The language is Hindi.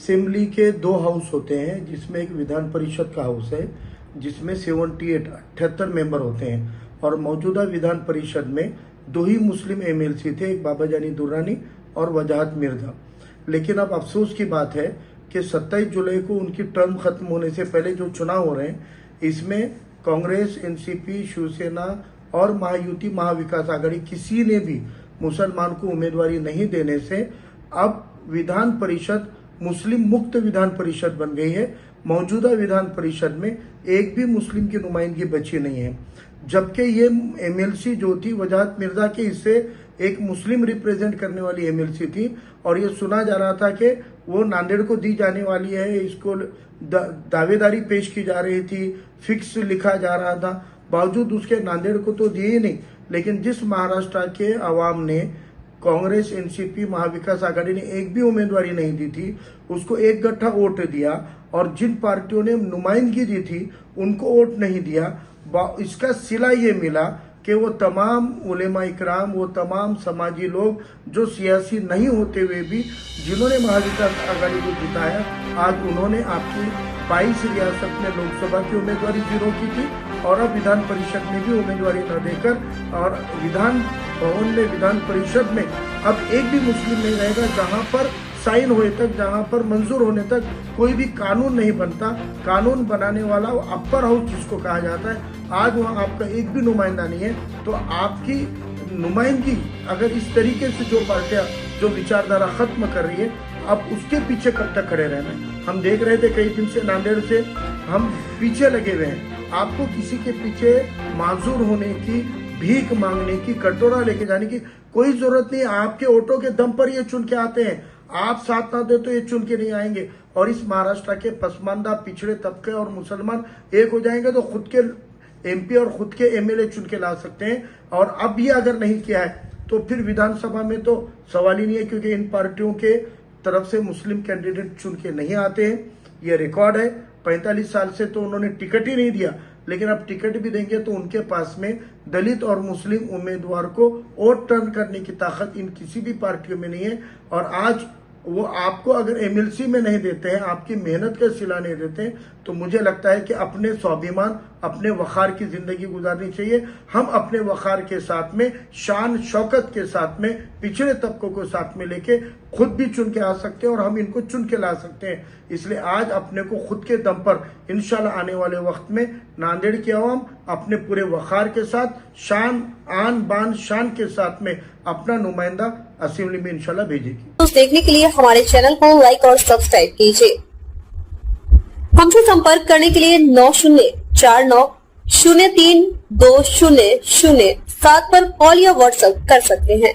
असेंबली के 2 हाउस होते हैं, जिसमें एक विधान परिषद का हाउस है जिसमें 78 मेंबर होते हैं, और मौजूदा विधान परिषद में 2 ही मुस्लिम एमएलसी थे, एक बाबा जानी दुर्रानी और वजाहत मिर्जा। लेकिन अब अफसोस की बात है कि 27 जुलाई को उनकी टर्म खत्म होने से पहले जो चुनाव हो रहे हैं, इसमें कांग्रेस, एनसीपी, शिवसेना और महायुति महाविकास आघाड़ी किसी ने भी मुसलमान को उम्मीदवारी नहीं देने से अब विधान परिषद मुस्लिम मुक्त विधान परिषद बन गई है। मौजूदा विधान परिषद में एक भी मुस्लिम की नुमाइंदगी बची नहीं है, जबकि ये एमएलसी जो थी वजाहत मिर्जा के हिस्से एक मुस्लिम रिप्रेजेंट करने वाली एमएलसी थी, और ये सुना जा रहा था कि वो नांदेड़ को दी जाने वाली है, इसको दावेदारी पेश की जा रही थी, फिक्स लिखा जा रहा था, बावजूद उसके नांदेड़ को तो दिए ही नहीं। लेकिन जिस महाराष्ट्र के अवाम ने कांग्रेस, एनसीपी, महाविकास आघाड़ी ने एक भी उम्मीदवारी नहीं दी थी, उसको एक गट्ठा वोट दिया, और जिन पार्टियों ने नुमाइंदगी दी थी उनको वोट नहीं दिया। इसका सिला ये मिला कि वो तमाम उलेमा इकराम, वो तमाम समाजी लोग जो सियासी नहीं होते हुए भी जिन्होंने महाविकास आघाड़ी को जिताया, आज उन्होंने आपकी 22 रियासत में लोकसभा की उम्मीदवारी जीरो की थी, और अब विधान परिषद में भी उम्मीदवारी न देकर, और विधान भवन में, विधान परिषद में अब एक भी मुस्लिम नहीं रहेगा। जहां पर साइन होने तक, जहां पर मंजूर होने तक कोई भी कानून नहीं बनता। कानून बनाने वाला अपर हाउस जिसको कहा जाता है, आज वहाँ आपका एक भी नुमाइंदा नहीं है। तो आपकी नुमाइंदगी अगर इस तरीके से जो पार्टियां जो विचारधारा खत्म कर रही है, अब उसके पीछे कब तक खड़े रहना है। हम देख रहे थे कई दिन से नांदेड़ से हम पीछे लगे हुए हैं। आपको किसी के पीछे माजूर होने की, भीख मांगने की, कटोरा लेके जाने की कोई जरूरत नहीं। आपके वोटों के दम पर ये चुन के आते हैं। आप साथ ना दे तो ये चुन के नहीं आएंगे। और इस महाराष्ट्र के पसमानदा, पिछड़े तबके और मुसलमान एक हो जाएंगे तो खुद के एमपी और खुद के एमएलए चुन के ला सकते हैं। और अब भी अगर नहीं किया है तो फिर विधानसभा में तो सवाल ही नहीं है, क्योंकि इन पार्टियों के तरफ से मुस्लिम कैंडिडेट चुन के नहीं आते हैं। ये रिकॉर्ड है। 45 साल से तो उन्होंने टिकट ही नहीं दिया, लेकिन अब टिकट भी देंगे तो उनके पास में दलित और मुस्लिम उम्मीदवार को वोट टर्न करने की ताकत इन किसी भी पार्टियों में नहीं है। और आज वो आपको अगर एमएलसी में नहीं देते हैं, आपकी मेहनत का सिला नहीं देते हैं, तो मुझे लगता है कि अपने स्वाभिमान, अपने वखार की जिंदगी गुजारनी चाहिए। हम अपने वखार के साथ में, शान शौकत के साथ में, पिछड़े तबकों को साथ में लेके खुद भी चुन के आ सकते हैं, और हम इनको चुन के ला सकते हैं। इसलिए आज अपने को खुद के दम पर इंशाल्लाह आने वाले वक्त में नांदेड़ की आवाम अपने पूरे वखार के साथ, शान, आन बान शान के साथ में अपना नुमाइंदा असेंबली में इंशाल्लाह भेजेगी। तो देखने के लिए हमारे चैनल को लाइक और सब्सक्राइब कीजिए। हमसे संपर्क करने के लिए 9049032007 पर कॉल या व्हाट्सएप कर सकते हैं।